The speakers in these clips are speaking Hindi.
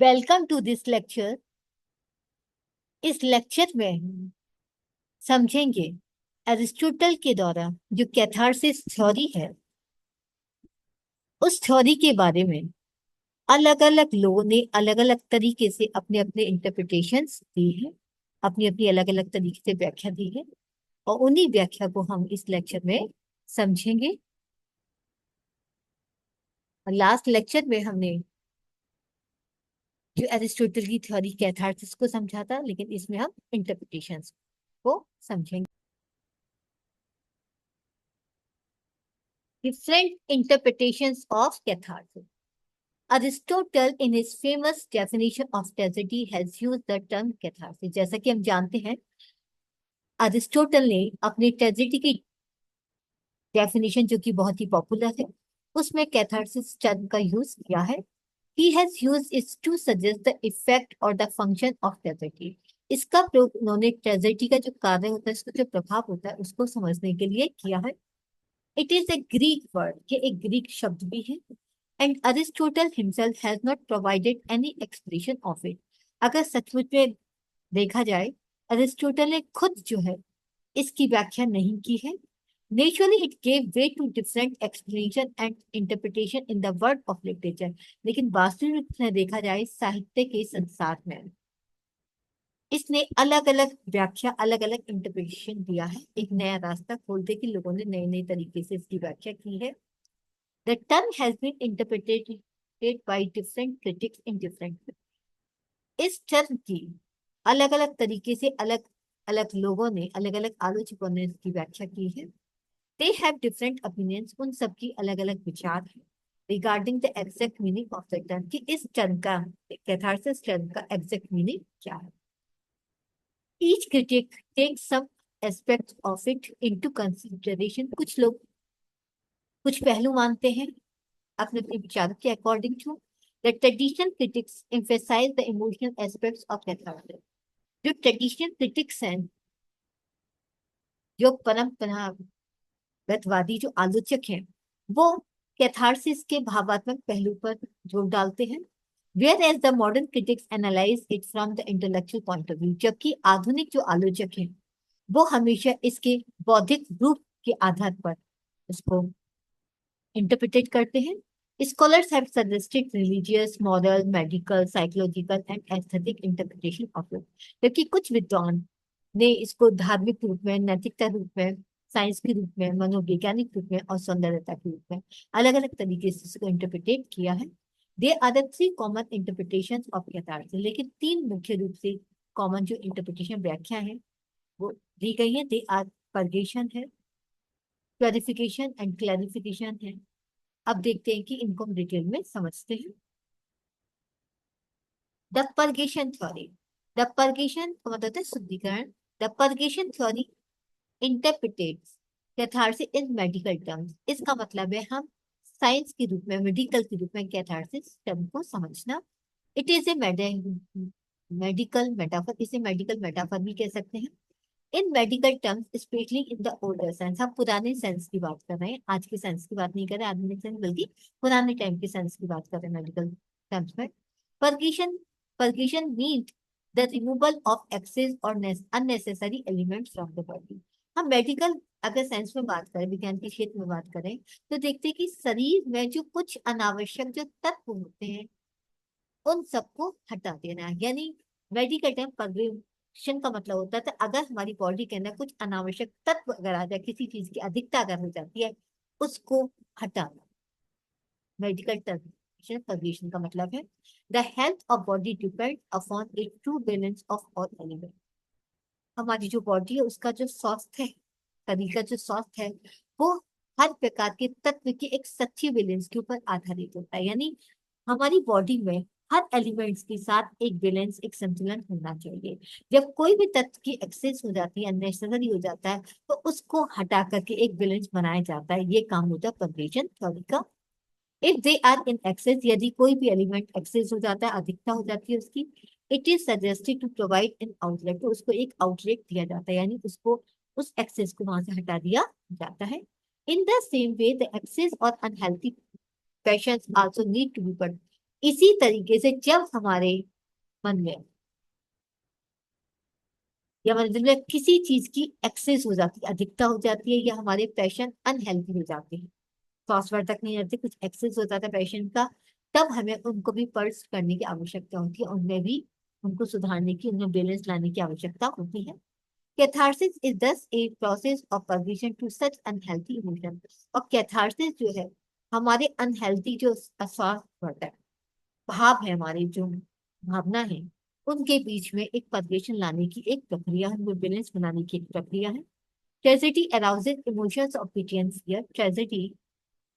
Welcome to this lecture. इस लेक्चर में समझेंगे एरिस्टोटल के द्वारा जो कैथारसिस थ्योरी है, उस थ्योरी के बारे में अलग अलग लोगों ने अलग अलग तरीके से अपने अपने इंटरप्रिटेशंस दी है, अपनी अपनी अलग अलग तरीके से व्याख्या दी है, और उन्हीं व्याख्या को हम इस लेक्चर में समझेंगे। लास्ट लेक्चर में हमने जो एरिस्टोटल की थ्योरी कैथारसिस को समझा था, लेकिन इसमें हम इंटरप्रिटेशंस को समझेंगे। Different interpretations of catharsis. Aristotle, in his famous definition of tragedy, has used the term catharsis. जैसा कि हम जानते हैं, अरिस्टोटल ने अपनी ट्रेजेडी की डेफिनेशन, जो कि बहुत ही पॉपुलर है, उसमें कैथारसिस टर्म का यूज किया है। He has used it to suggest the effect or the function of tragedy. इसका प्रयोग उन्होंने ट्रेजेडी का जो कार्य होता है, इसका जो प्रभाव होता है, उसको समझने के लिए किया है। It is a Greek word, ये एक ग्रीक शब्द भी है, and Aristotle himself has not provided any explanation of it. अगर सचमुच में देखा जाए, अरिस्टोटल ने खुद जो है इसकी व्याख्या नहीं की है। Naturally it gave way to different explanation and interpretation in the world of literature. लेकिन वास्तविक रूप से देखा जाए, साहित्य के संसार में इसने अलग अलग व्याख्या, अलग अलग इंटरप्रिटेशन दिया है। एक नया रास्ता खोलते कि लोगों ने नए नए तरीके से इसकी व्याख्या की है। The term has been interpreted by different critics in different ways. इस टर्म की अलग अलग तरीके से अलग अलग लोगों ने, अलग अलग आलोचकों ने इसकी व्याख्या की है। They have different opinions, उन सबकी अलग अलग विचार है regarding the exact meaning of the term, कि इस टर्म का, कैथारसिस टर्म का एग्जैक्ट मीनिंग क्या है। Each critic takes some aspects of it into consideration. कुछ लोग कुछ पहलू मानते हैं अपने अपने विचारों के according to. The traditional critics emphasize the emotional aspects of catharsis. जो ट्रेडिशनल क्रिटिक्स हैं, जो परंपरागतवादी जो आलोचक हैं, वो कैथारसिस के भावात्मक पहलू पर जोर डालते हैं। Whereas the modern critics analyze it from the intellectual point of view, जबकि आधुनिक जो आलोचक हैं वो हमेशा इसके बौद्धिक रूप के आधार पर इसको इंटरप्रिटेट करते हैं। Scholars have suggested religious, moral, medical, psychological and aesthetic interpretation of it. जबकि कुछ विद्वान ने इसको धार्मिक रूप में, नैतिकता रूप में, साइंस के रूप में, मनोवैज्ञानिक रूप में और सौंदर्यता के रूप में अलग अलग तरीके से इसको इंटरप्रिटेट किया है। There are the three common interpretations of catharsis. लेकिन तीन मुख्य रूप से कॉमन जो इंटरप्रिटेशन व्याख्या है वो दी गई है। दे आर पर्गेशन है, प्योरिफिकेशन एंड क्लैरिफिकेशन है। अब देखते हैं कि इनको हम डिटेल में समझते हैं। The purgation theory, the purgation का मतलब है शुद्धिकरण। The purgation theory interprets catharsis in medical terms. इसका मतलब है हम साइंस के रूप में, मेडिकल के रूप में कैथारसिस टर्म को समझना। It is a medical metaphor, इसे मेडिकल मेटाफर भी कह सकते हैं। इन medical terms, specially in the older science, हम पुराने साइंस की बात कर रहे हैं, आज के साइंस की बात नहीं कर रहे, आधुनिक साइंस, बल्कि पुराने टाइम के साइंस की बात कर रहे हैं मेडिकल टर्म्स में। Purgation, purgation mean the removal of excess और unnecessary elements from the body. हम मेडिकल अगर साइंस में बात करें, विज्ञान के क्षेत्र में बात करें, तो देखते हैं कि शरीर में जो कुछ अनावश्यक जो तत्व होते हैं उन सबको हटा देना है। यानी मेडिकल टर्म परवेशन का मतलब होता है अगर हमारी बॉडी के अंदर कुछ अनावश्यक तत्व अगर आ जाए, किसी चीज की अधिकता अगर हो जाती है, उसको हटाना मेडिकल टर्म परवेशन का मतलब है। The health of body depend upon A true balance of all element. हमारी जो बॉडी है उसका जो स्वास्थ्य है, शरीर का जो स्वास्थ्य है, वो हर प्रकार के तत्व के एक सच्ची बैलेंस के ऊपर आधारित होता है। यानी हमारी बॉडी में हर एलिमेंट्स के साथ एक बैलेंस, एक संतुलन होना चाहिए। जब कोई भी तत्व की एक्सेस हो जाती है, अननेसेसरी हो जाता है, तो उसको हटा करके एक बैलेंस बनाया जाता है। ये काम होता है परवेशन थ्योरी का। If they are in excess, यदि कोई भी एलिमेंट एक्सेस हो जाता है, अधिकता हो जाती है उसकी, it is suggested to provide an outlet, तो उसको एक आउटलेट दिया जाता है, यानी उसको उस एक्सेस को वहां से हटा दिया जाता है। In the same way the excess और unhealthy passions also need to be इसी तरीके से जब हमारे मन में या हमारे दिल में किसी चीज की एक्सेस हो जाती है, अधिकता हो जाती है, या हमारे पैशन अनहेल्दी हो जाते हैं, फॉस्फेट तक नहीं रहते, कुछ एक्सेस हो जाता है पेशेंट का, तब हमें उनको भी पर्स करने की आवश्यकता होती है, उनमें भी उनको सुधारने की, उनमें बैलेंस लाने की आवश्यकता होती है। Catharsis is thus a process of permission to such unhealthy emotion. और कैथारसिस जो है हमारे अनहेल्थी जो अस्वास्थ्य होता है, भाव है, हमारे जो भावना है, उनके बीच में एक परमिशन लाने की एक प्रक्रिया है, उनमें बैलेंस बनाने की एक प्रक्रिया है। Tragedy arouses emotions of pity and fear. Tragedy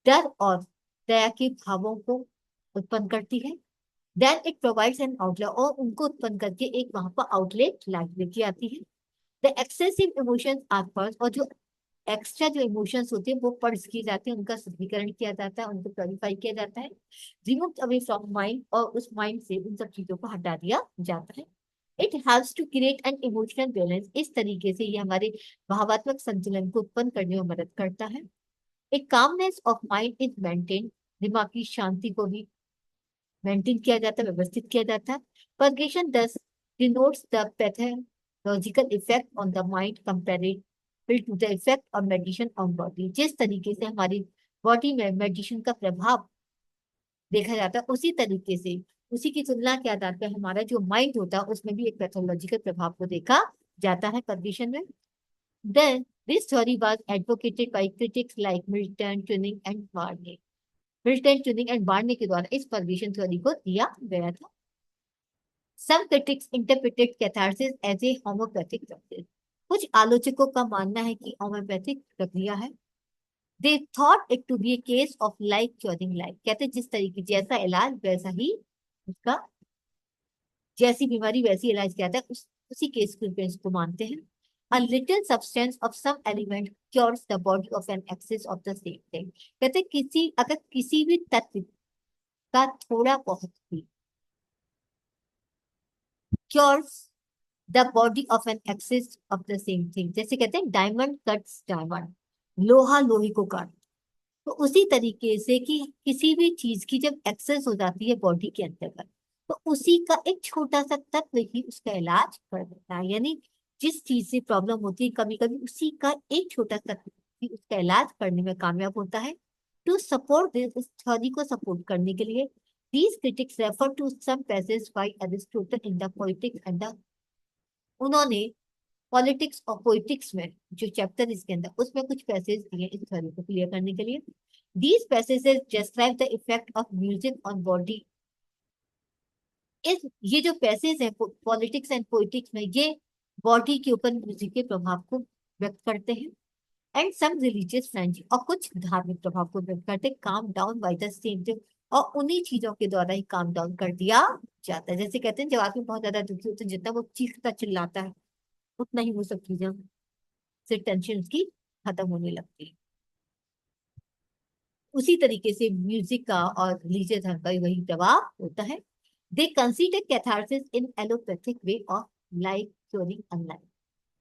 डर और दया के भावों को उत्पन्न करती है। Then it provides an outlet, और उनको उत्पन्न करके एक वहां पर आउटलेट लेके आती है। The excessive emotions are purged, और जो एक्स्ट्रा जो इमोशंस होते हैं वो पर्स किए जाते हैं, उनका शुद्धिकरण किया जाता है, उनको प्योरीफाई किया जाता है, रिमूव अवे फ्रॉम माइंड, और उस माइंड से उन सब चीजों को हटा दिया जाता है। It helps to create an emotional balance. इस तरीके से ये हमारे भावात्मक संतुलन को उत्पन्न करने में मदद करता है। एक calmness of mind is maintain, दिमाग की शांति को भी मेंटेन किया जाता है, व्यवस्थित किया जाता है। Purgation thus denotes the pathological effect on the mind comparable to the effect of meditation on body. जिस तरीके से हमारी बॉडी में मेडिटेशन का प्रभाव देखा जाता है, उसी तरीके से उसी की तुलना के आधार पर हमारा जो माइंड होता है उसमें भी एक पैथोलॉजिकल प्रभाव को देखा जाता है पर्गेशन में। Then, this theory was advocated by critics like Milton, Turing and Barney. Milton, Turing and Barney के द्वारा इस परवेशन थ्योरी को दिया गया था। Some critics interpreted catharsis as a homeopathic process. कुछ आलोचकों का मानना है कि होम्योपैथिक प्रक्रिया है। They thought it to be a case of like curing like. कहते हैं जिस तरीके जैसा इलाज वैसा ही उसका, जैसी बीमारी वैसी इलाज किया जाता है, उसी केस के इसको मानते हैं। A little substance of some element cures the body of an excess of the same thing. कहते हैं अगर किसी भी तत्व का थोड़ा बहुत भी cures the body of an excess of the same thing, जैसे कहते हैं डायमंड कट्स डायमंड, लोहा लोहे को काट, तो उसी तरीके से कि किसी भी चीज की जब एक्सेस हो जाती है बॉडी के अंतर्गत, तो उसी का एक छोटा सा तत्व ही उसका इलाज कर देता है। यानी जिस चीज से प्रॉब्लम होती है, कभी कभी उसी का एक छोटा तत्व ही उसका इलाज करने में कामयाब होता है। टू सपोर्ट दिस, इस थ्योरी को सपोर्ट करने के लिए, these critics refer to some passages by Aristotle in the Poetics and the, उन्होंने पॉलिटिक्स और पोइटिक्स में जो चैप्टर इसके अंदर, उसमें कुछ पैसेज दिए इस थ्योरी को क्लियर करने के लिए। These passages describe the effect of music on body. इस ये जो पैसेज है पॉलिटिक्स एंड पोइटिक्स में, ये बॉडी के ऊपर म्यूजिक के प्रभाव को व्यक्त करते हैं। एंड सम रिलीजियस फ्रेंच, और कुछ धार्मिक प्रभाव को व्यक्त करते हैं। Calm down by the same thing, और उन्हीं चीजों के द्वारा ही काम डाउन कर दिया जाता है। जैसे कहते हैं जब आदमी बहुत ज्यादा दुखी होता है, जितना वो चीखता चिल्लाता है, उतना ही वो सब चीजें से टेंशन उसकी खत्म होने लगती है। उसी तरीके से म्यूजिक का और रिलीजियस धर्म का वही प्रभाव होता है। They consider catharsis in allopathic way of life curing unlife.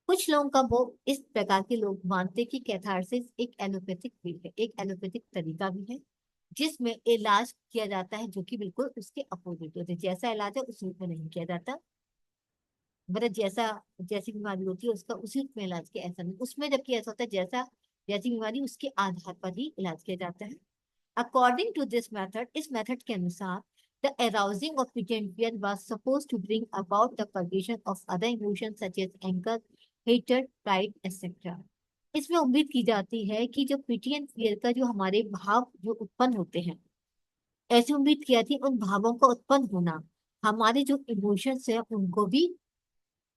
कुछ लोगों का वो इस प्रकार के लोग मानते कि कैथारसिस एक एलोपैथिक वे है, एक एलोपैथिक तरीका भी है, जिसमें इलाज किया जाता है जो कि बिल्कुल उसके अपोजिट होते हैं। जैसा इलाज है उस रूप में नहीं किया जाता, मतलब जैसा जैसी बीमारी होती है उसका उसी रूप में इलाज किया, ऐसा नहीं। उसमें जबकि ऐसा होता है जैसा जैसी बीमारी उसके आधार पर ही इलाज किया जाता है। अकॉर्डिंग टू दिस मेथड, इस मेथड के अनुसार, the arousing of pity and fear was supposed to bring about the purgation of other emotions such as anger, hatred, pride, etc. इसमें उम्मीद की जाती है कि जो पिटी एंड फियर का जो हमारे भाव जो उत्पन्न होते हैं, ऐसी उम्मीद की जाती है उन भावों का उत्पन्न होना हमारे जो इमोशंस है उनको भी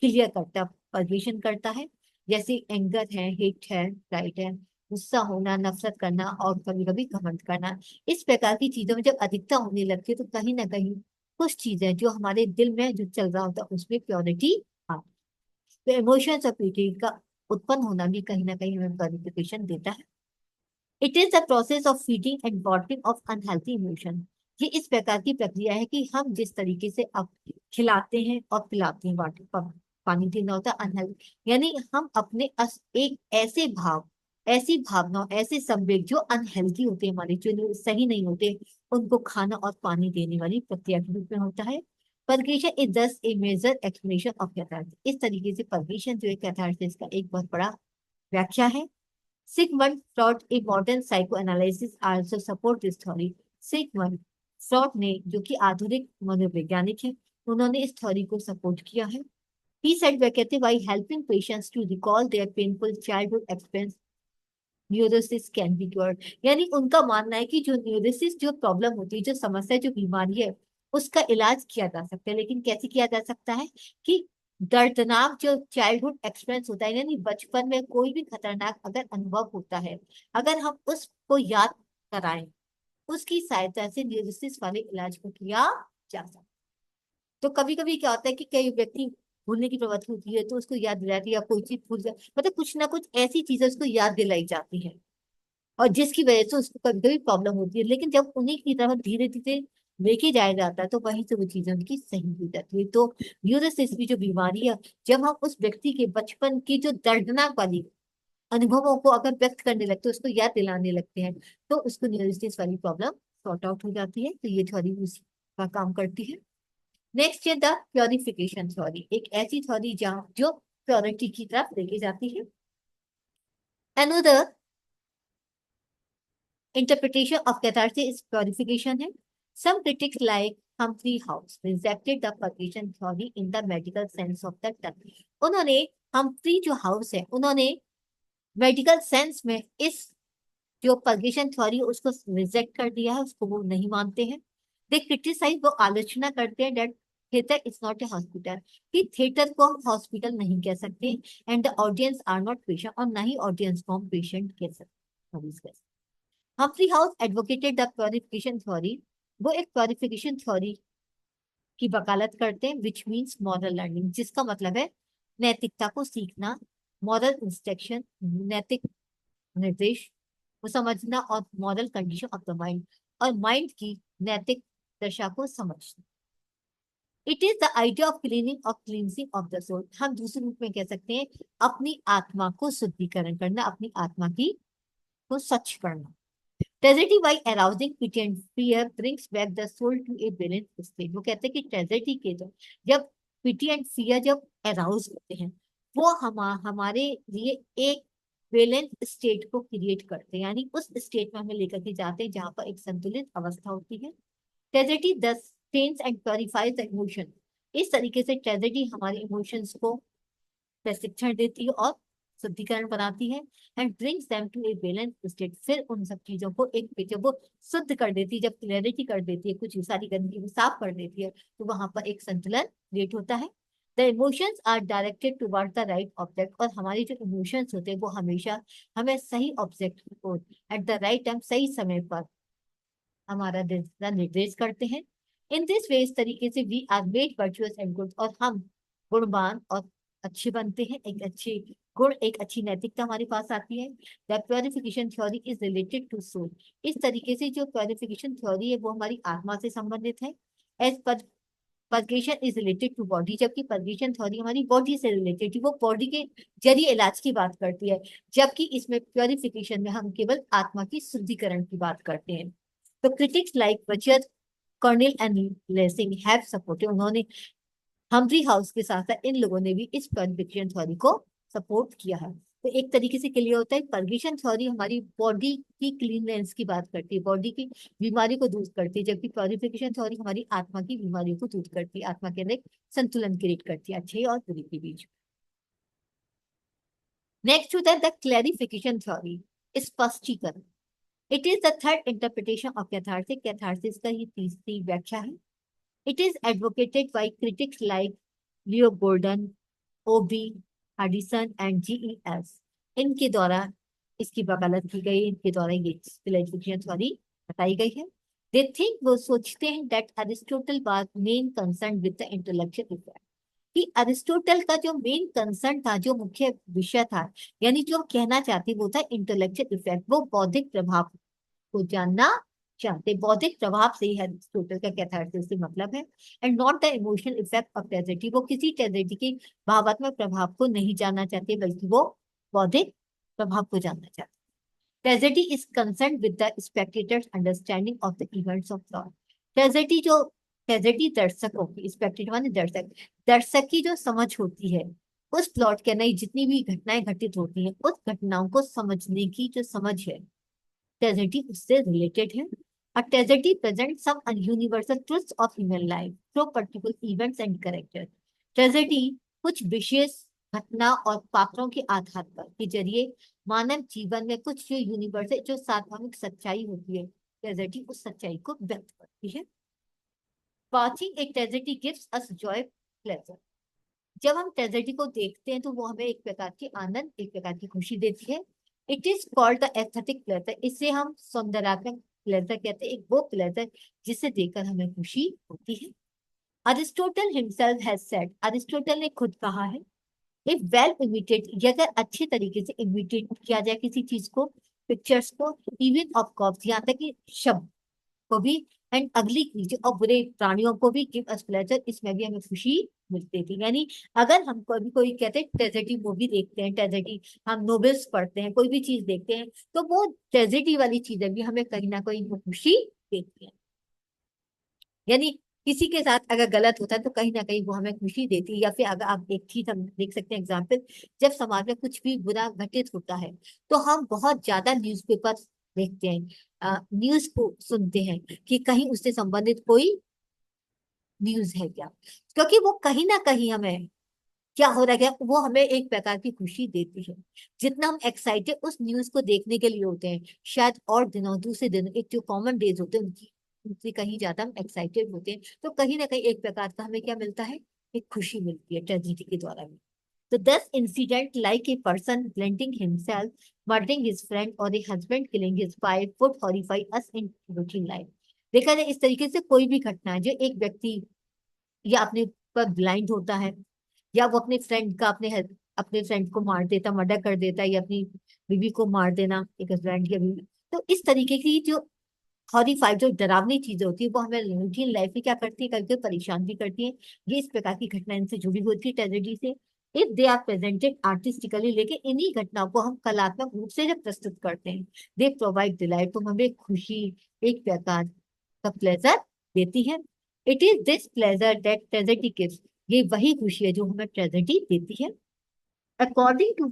क्लियर करता, परमिशन करता है। जैसे एंगर है, हेट है, प्राइड है, गुस्सा होना, नफरत करना, और कभी कभी घमंड करना। इस प्रकार की चीजों में जब अधिकता होने लगती है तो कहीं ना कहीं कुछ चीजें जो हमारे दिल में जो चल रहा होता है उसमें प्योरिटी आती है। तो इमोशंस और प्योरिटी का उत्पन्न होना भी कहीं ना कहीं हमें क्लैरिफिकेशन देता है। It is the process of feeding and bottling of unhealthy emotion. ये इस प्रकार की प्रक्रिया है कि हम जिस तरीके से अब खिलाते हैं और पिलाते हैं, वाटर पानी देना होता है अनहेल्थी, यानी हम अपने एक ऐसे भाव, ऐसी भावना, ऐसे संवेग जो अनहेल्थी होते हैं हमारे, जो सही नहीं होते, उनको खाना और पानी देने वाली प्रक्रिया के रूप में होता है। पगेशन is thus A major explanation of catharsis. इस तरीके से पगेशन जो है कैथार्सिस का एक बहुत बड़ा व्याख्या है। Sigmund Freud, a modern psychoanalysis, also support this theory. Sigmund Freud ने, जो कि आधुनिक मनोवैज्ञानिक है, उन्होंने इस थ्योरी को सपोर्ट किया है। He said, वह कहते, by helping patients to recall their painful childhood experience, neurosis can be cured. यानी उनका मानना है कि जो न्यूरोसिस जो प्रॉब्लम होती है, जो समस्या, जो बीमारी है, उसका इलाज किया जा सकता है। लेकिन कैसे किया जा सकता है कि दर्दनाक जो चाइल्डहुड एक्सपीरियंस होता है, यानी बचपन में कोई भी खतरनाक अगर अनुभव होता है, अगर हम उसको याद कराएं, उसकी सहायता से न्यूरोसिस वाले इलाज को किया जा सकता है। तो कभी कभी क्या होता है कि कई व्यक्ति भूलने की प्रवृत्ति होती है, तो उसको याद दिलाती है, या कोई चीज भूल जाए, मतलब कुछ ना कुछ ऐसी चीजें उसको याद दिलाई जाती है, और जिसकी वजह से उसको कभी कभी प्रॉब्लम होती है। लेकिन जब उन्हीं की तरफ धीरे धीरे लेके जाया जाता है, तो वहीं से वो चीजें उनकी सही हो जाती है। तो न्यूरोसिस की जो बीमारी है, जब हम उस व्यक्ति के बचपन की जो दर्दनाक वाली अनुभवों को अगर व्यक्त करने लगते हैं, उसको याद दिलाने लगते हैं, तो उसको न्यूरोसिस वाली प्रॉब्लम सॉर्ट आउट हो जाती है। तो ये थ्योरी उसी का काम करती है। नेक्स्ट है द प्योरिफिकेशन थ्योरी। एक ऐसी थ्योरी जहाँ जो प्योरिटी की तरफ लेके जाती है। Another interpretation of catharsis is purification है। Some critics like Humphrey House rejected the purgation theory in the medical sense of the term। उन्होंने हम्फ्री जो हाउस है, उन्होंने मेडिकल सेंस में इस जो पगेशन थ्योरी उसको रिजेक्ट कर दिया है, उसको वो नहीं मानते हैं। दे क्रिटिसाइज, वो आलोचना करते हैं, that theatre is not a hospital, कि थिएटर को हम हॉस्पिटल नहीं कह सकते, and the audience are not patient, और ना ही ऑडियंस को हम पेशेंट कह सकते। Humphry House advocated the purification theory. वो एक प्योरिफिकेशन थ्योरी की वकालत करते हैं, विच मीन्स मॉरल लर्निंग, जिसका मतलब है नैतिकता को सीखना, मॉरल इंस्ट्रक्शन, नैतिक निर्देश को समझना, और moral condition of the mind, और माइंड की नैतिक दशा को समझना। It is the idea of cleaning और क्लींसिंग ऑफ द सोल। हम दूसरे रूप में कह सकते हैं अपनी आत्मा को शुद्धिकरण करना, अपनी आत्मा की को स्वच्छ करना। Tragedy by arousing pity and fear brings back the soul to a balance state. वो कहते हैं कि ट्रेजेडी के जब पिटी एंड फियर जब अराउज होते हैं, वो हमारे लिए एक बैलेंस स्टेट को क्रिएट करते हैं, यानी उस स्टेट में हमें लेकर के जाते हैं जहां पर एक संतुलित अवस्था होती है। Tragedy thus tense and purifies the emotion. इस तरीके से ट्रेजेडी हमारे इमोशंस को प्रशिक्षण देती है और शुद्धिकरण बनाती है, and brings them to a balance state. फिर उन सब चीजों को एक जब वो शुद्ध कर देती है, जब क्लैरिटी कर देती है, कुछ सारी गंदगी को साफ कर देती है, तो वहां पर एक संतुलन क्रिएट होता है। The emotions are directed toward the right object. और हमारे जो इमोशंस होते हैं वो हमेशा हमें सही ऑब्जेक्ट को एट द राइट टाइम, सही समय पर हमारा दिशा निर्देश करते हैं। इन दिस वे, इस तरीके से we are made virtuous and good, और हम गुणवान और अच्छे बनते हैं, एक अच्छे गुण, एक अच्छी नैतिकता हमारे पास आती है। The purification theory is related to soul. इस तरीके से जो प्योरिफिकेशन थ्योरी है वो हमारी आत्मा से संबंधित है। As per purgation is related to body, जबकि पगेशन थ्योरी हमारी बॉडी से रिलेटेड है, वो बॉडी के जरिए इलाज की बात करती है, जबकि इसमें प्योरिफिकेशन में हम केवल आत्मा की शुद्धिकरण की बात करते हैं। तो क्रिटिक्स लाइक बचत, kernel and lacing have supported. उन्होंने हम्फ्री हाउस के साथ साथ इन लोगों ने भी इस प्योरिफिकेशन थ्योरी को सपोर्ट किया है। तो एक तरीके से क्लियर होता है, पर्गेशन थ्योरी हमारी बॉडी की क्लीननेस की बात करती है, बॉडी की बीमारी को दूर करती है, जबकि प्योरिफिकेशन थ्योरी हमारी आत्मा की बीमारियों को दूर करती है, आत्मा के अंदर एक संतुलन क्रिएट करती है अच्छे और बुरे के बीच। नेक्स्ट होता है द क्लैरिफिकेशन थ्योरी, स्पष्टीकरण। It is the third interpretation of catharsis. Catharsis का ये तीसरी व्याख्या है। It is advocated by critics like Leo Golden, O B Hardison and GES. इनके द्वारा इसकी वकालत की गई, इनके द्वारा ये क्लैरिफिकेशन थ्योरी बताई गई है। दे थिंक, वो सोचते हैं, that Aristotle was main concern with the intellectual effect, कि अरिस्टोटल का जो मेन कंसर्न था, जो मुख्य विषय था, यानी जो कहना चाहते वो था इंटेलेक्चुअल इफेक्ट, वो बौद्धिक प्रभाव को जानना चाहते। बौद्धिक प्रभाव से ही अरिस्टोटल का कैथार्सिस से मतलब है, and not the emotional effect of tragedy. वो किसी ट्रेजेडी के भावात्मक प्रभाव को नहीं जानना चाहते, बल्कि वो बौद्धिक प्रभाव को जानना चाहते। Tragedy is concern with the spectators understanding of the events of law. Tragedy जो ट्रेजेडी दर्शकों की, स्पेक्टेटर माने दर्शक, दर्शक की जो समझ होती है उस प्लॉट के अंदर जितनी भी घटनाएं घटित होती हैं उस घटनाओं को समझने की जो समझ है, ट्रेजेडी उससे रिलेटेड है। A tragedy presents some universal truths of human life through particular events and characters. Tragedy कुछ विशेष घटना और पात्रों के आधार पर के जरिए मानव जीवन में कुछ जो यूनिवर्सल जो सार्वभौमिक सच्चाई होती है, ट्रेजेडी उस सच्चाई को व्यक्त करती है। Watching a tragedy gives us joy, pleasure. जब हम ट्रेजेडी को देखते हैं तो वो हमें एक प्रकार की आनंद, एक प्रकार की खुशी देती है। It is called the aesthetic pleasure. इसे हम सौंदर्यात्मक प्लेजर कहते हैं, एक वो प्लेजर जिसे देखकर हमें खुशी होती है। Aristotle himself has said, Aristotle ने खुद कहा है, इफ वेल इमिटेट, ये अगर अच्छे तरीके से इमिटेट किया जाए किसी चीज को, पिक्चर्स को, इवन ऑफ कॉप्स, यहाँ तक कि शब्द को भी, एंड अगली क्रीचर और बुरे प्राणियों को भी, गिव अस प्लेजर, इसमें भी हमें खुशी मिलती थी। यानी अगर हम कभी कोई कहते हैं ट्रेजेडी मूवी देखते हैं, ट्रेजेडी हम नोवेल्स पढ़ते हैं, कोई भी चीज देखते हैं, तो वो ट्रेजेडी वाली चीजें भी हमें कहीं ना कहीं वो खुशी देती है। यानी किसी के साथ अगर गलत होता है तो कहीं ना कहीं वो हमें खुशी देती है। या फिर अगर आप एक चीज हम देख सकते हैं एग्जाम्पल, जब समाज में कुछ भी बुरा घटित होता है तो हम बहुत ज्यादा न्यूज़पेपर देखते हैं, न्यूज को सुनते हैं कि कहीं उससे संबंधित कोई न्यूज है क्या, क्योंकि वो कहीं ना कहीं हमें क्या हो रहा है वो हमें एक प्रकार की खुशी देती है। जितना हम एक्साइटेड उस न्यूज को देखने के लिए होते हैं, शायद और दिनों दूसरे दिन एक जो कॉमन डेज होते हैं उनकी उनसे कहीं ज्यादा हम एक्साइटेड होते हैं, तो कहीं ना कहीं एक प्रकार का हमें क्या मिलता है, एक खुशी मिलती है ट्रेजेडी के द्वारा भी। तो thus incident like a person blending himself, murdering his friend और a husband killing his wife would horrify us in routine life. देखा जाए इस तरीके से कोई भी घटना है जो एक व्यक्ति या अपने पर ब्लाइंड होता है, या वो अपने फ्रेंड का अपने फ्रेंड को मार देता, मर्डर कर देता है, या अपनी बीवी को मार देना, एक हस्बैंड या बीवी, तो इस तरीके की जो हॉरिफाइड जो डरावनी चीजें होती है वो हमें रूटीन लाइफ में क्या करती है, कभी कभी परेशान भी करती है। ये इस प्रकार की घटना इनसे जुड़ी होती है ट्रेजेडी से। If they are presented artistically, लेकिन इन्हीं घटनाओं को हम कलात्मक रूप से जब प्रस्तुत करते हैं, दे प्रोवाइड डिलाइट, तो हमें खुशी, एक प्रकार का प्लेजर देती है। It is this pleasure that tragedy gives, ये वही खुशी है जो हमें ट्रेजेडी देती है। According to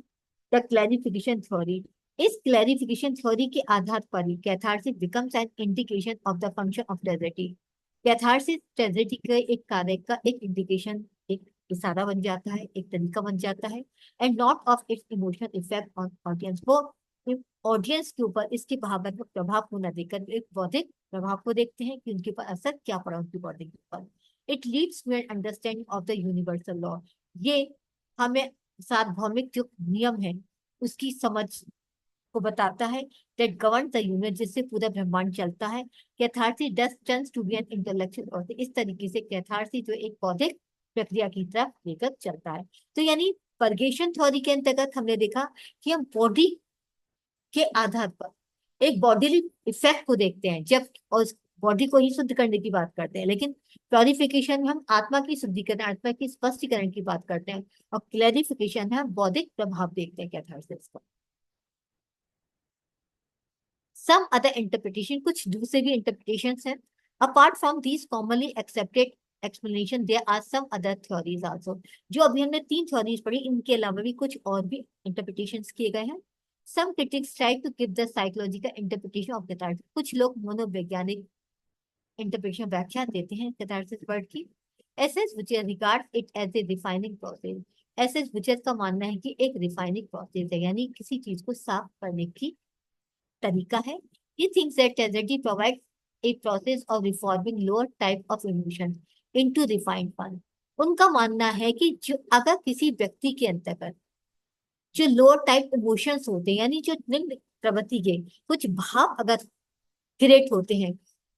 the clarification theory, इस क्लैरिफिकेशन थ्योरी के आधार पर ही catharsis becomes an indication of the function of tragedy. Catharsis tragedy के एक कार्य का एक इंडिकेशन, एक इशारा बन जाता है, एक तरीका बन जाता है, and not of its emotional effect on audience. वो ऑडियंस के ऊपर इसके भावनात्मक प्रभाव को न देखकर एक बौद्धिक प्रभाव को देखते हैं कि उनके ऊपर असर क्या पड़ा उनकी बॉडी के ऊपर। It leads to an understanding of the universal law, ये हमें सार्वभौमिक जो नियम है उसकी समझ को बताता है, that governs the universe, जिससे पूरा ब्रह्मांड चलता है। Catharsis thus turns to be an intellectual process, इस तरीके से कैथारसिस जो एक बौद्धिक प्रक्रिया की तरफ लेकर चलता है। तो यानी परगेशन थ्योरी के अंतर्गत हमने देखा कि हम बॉडी के आधार पर एक बॉडीली इफेक्ट को देखते हैं जब, और बॉडी को ही शुद्ध करने की बात करते हैं, लेकिन प्योरिफिकेशन में हम आत्मा की शुद्धिकरण, आत्मा की स्पष्टीकरण की बात करते हैं, और क्लैरिफिकेशन में हम बौद्धिक प्रभाव देखते हैं कैथारसिस का। Some other interpretation, कुछ दूसरे भी interpretations हैं। Apart from these commonly accepted explanation, there are some other theories also. जो अभी हमने 3 theories पढ़ी, इनके अलावा भी कुछ और भी interpretations किए गए हैं। Some critics try to give the psychological interpretation of catharsis. कुछ लोग मनोवैज्ञानिक interpretation व्याख्या देते हैं catharsis word की। S.S. Butcher regards it as a refining process. S.S. Butcher का मानना है कि एक refining process है, यानी किसी चीज को साफ करने की तरीका है। He thinks that tragedy provides a process of reforming lower type of emotion into refined one. उनका मानना है कि जो अगर किसी व्यक्ति के अंतर्गत जो लोअर टाइप इमोशंस होते हैं, यानी जो निम्न प्रवृत्ति के कुछ भाव अगर क्रिएट होते हैं,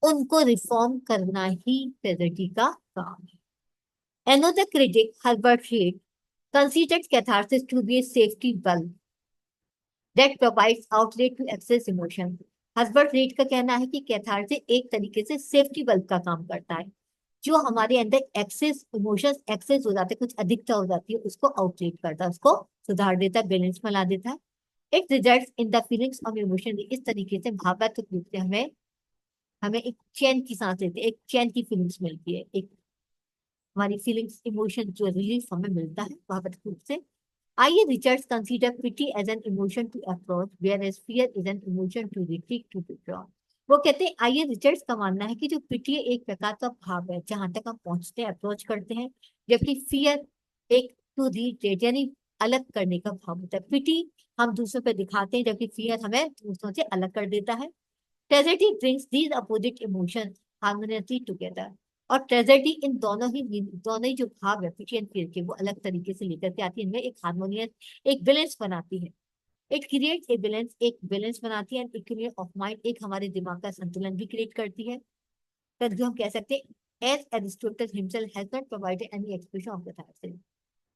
उनको रिफॉर्म करना ही ट्रेजेडी का काम है। Another critic, Herbert Reed, considers catharsis to be a safety valve that provides outlet to excess emotion. Herbert read का कहना है कि कैथारसिस एक तरीके से सेफ्टी बल्ब का काम करता है, जो हमारे अंदर एक्सेस इमोशंस एक्सेस हो जाते हैं, कुछ अधिकता हो जाती है, उसको आउटलेट करता है, उसको सुधार देता है, बैलेंस में ला देता है। It results in the feelings of emotion. इस तरीके से भावनात्मक रूप से हमें हमें एक चैन की सांस लेते हैं, एक चैन की फीलिंग्स मिलती है, एक हमारी फीलिंग्स इमोशन जो रिलीफ हमें मिलता है भावनात्मक रूप से। I A Richards consider pity as an emotion to approach whereas fear is an emotion to retreat to withdraw. वो कहते हैं, आइए रिचर्ड्स का मानना है कि जो पिटी एक प्रकार का भाव है जहां तक हम पहुंचते हैं, अप्रोच करते हैं, जबकि फियर एक टू रिट्रीट यानी अलग करने का भाव होता है। पिटी हम दूसरों पर दिखाते हैं, जबकि फियर हमें दूसरों से अलग कर देता है। Tragedy brings these opposite emotion harmoniously together. और ट्रेजेडी इन दोनों ही जो भाव है पिटी एंड फियर के, वो अलग तरीके से लेकर के आती है, इनमें एक हार्मोनियस, एक बैलेंस बनाती है। इट क्रिएट्स ए बैलेंस, एक बैलेंस बनाती है, एंड इक्विलिब्रियम ऑफ माइंड, एक हमारे दिमाग का संतुलन भी क्रिएट करती है। फिर जो हम कह सकते हैं, as Aristotle himself has not provided any expression of catharsis.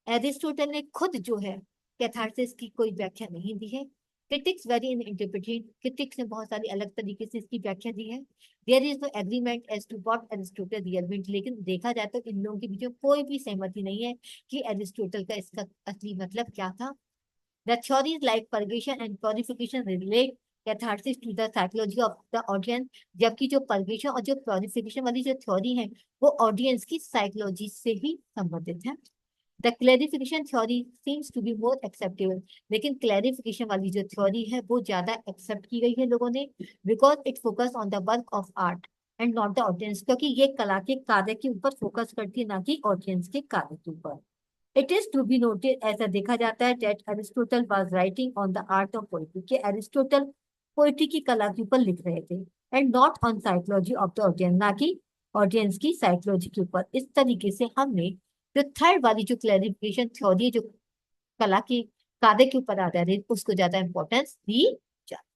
Aristotle ने खुद जो है कैथारसिस की कोई व्याख्या नहीं दी है। Critics very in interpretation, critics ने बहुत सारी अलग तरीके से इसकी व्याख्या दी है। There is no agreement as to what Aristotle real meant. लेकिन देखा जाए तो इन लोगों के बीच में कोई भी सहमति नहीं है कि एरिस्टोटल का इसका असली मतलब क्या था। The theories like purgation and purification relate catharsis to the psychology of the audience. जबकि जो पर्गेशन और जो प्योरिफिकेशन वाली जो थ्योरी है, वो ऑडियंस की साइकोलॉजी से ही संबंधित है। The clarification theory seems to be more acceptable. लेकिन क्लैरिफिकेशन वाली जो थ्योरी है वो ज्यादा एक्सेप्ट की गई है लोगों ने, because it focus on the work of art and not the audience. क्योंकि ये कला के कार्य के ऊपर फोकस करती है, ना कि ऑडियंस के कार्य के ऊपर। It is to be noted, ऐसा देखा जाता है, that Aristotle was writing on the art of poetry, कि एरिस्टोटल पोइट्री की कला के ऊपर लिख रहे थे, and not on psychology of the audience, ना कि ऑडियंस की साइकोलॉजी के ऊपर। इस तरीके से हमने जो थर्ड वाली जो क्लैरिफिकेशन थ्योरी, जो कला के कार्य के ऊपर आधारित, उसको ज्यादा इंपॉर्टेंस दी जाती।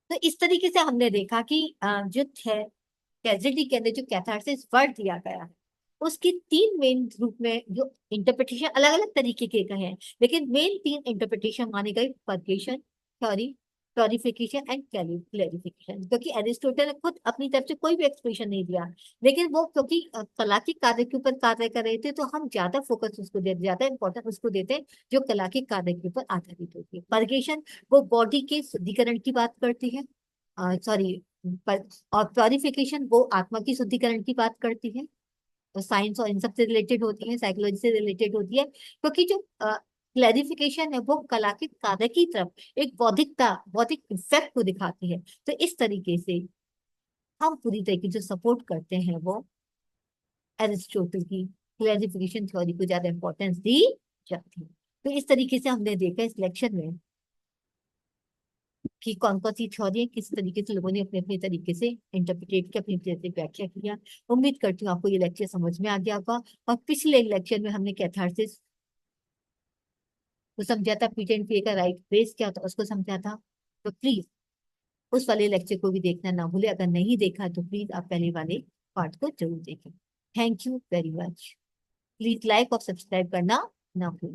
तो इस तरीके से हमने देखा कि जो ट्रेजेडी के अंदर जो कैथारसिस वर्ड दिया गया है, उसकी तीन मेन रूप में जो इंटरप्रिटेशन अलग अलग तरीके के गए हैं, लेकिन मेन तीन इंटरप्रिटेशन माने गए, पर्गेशन, थ्योरी, क्लॉरिफिकेशन एंड क्लैरिफिकेशन। क्योंकि एरिस्टोटल ने खुद अपनी तरफ से कोई भी एक्सप्रेशन नहीं दिया, लेकिन वो क्योंकि कला के कार्य के ऊपर कार्य कर रहे थे, तो हम ज्यादा फोकस उसको देते, ज्यादा इंपॉर्टेंस उसको देते हैं जो कला के कार्य के ऊपर आधारित होती है। पर्गेशन वो बॉडी के शुद्धिकरण की बात करती है, सॉरी, और प्योरिफिकेशन वो आत्मा की शुद्धिकरण की बात करती है, तो साइंस और इन सब से रिलेटेड होती है, साइकोलॉजी से रिलेटेड होती है। क्योंकि जो क्लैरिफिकेशन है वो कला के कार्य की तरफ एक बौद्धिकता, बौद्धिक इफेक्ट को दिखाती है। तो इस तरीके से हम पूरी तरीके से सपोर्ट करते हैं वो एरिस्टोटल की क्लैरिफिकेशन थ्योरी को ज्यादा इंपॉर्टेंस दी जाती है। तो इस तरीके से हमने देखा इस लेक्चर में कि कौन कौन सी थ्योरी है, किस तरीके से लोगों ने अपने अपने तरीके से इंटरप्रिटेट किया, अपनी तरह से व्याख्या किया। उम्मीद करती हूँ आपको ये लेक्चर समझ में आ गया होगा। और पिछले लेक्चर में हमने कैथारसिस को समझा था, पीट एंड पे का राइट बेस क्या होता है उसको समझा था। तो प्लीज उस वाले लेक्चर को भी देखना ना भूले, अगर नहीं देखा तो प्लीज आप पहले वाले पार्ट को जरूर देखें। Thank you very much. Please like और सब्सक्राइब करना ना भूलें।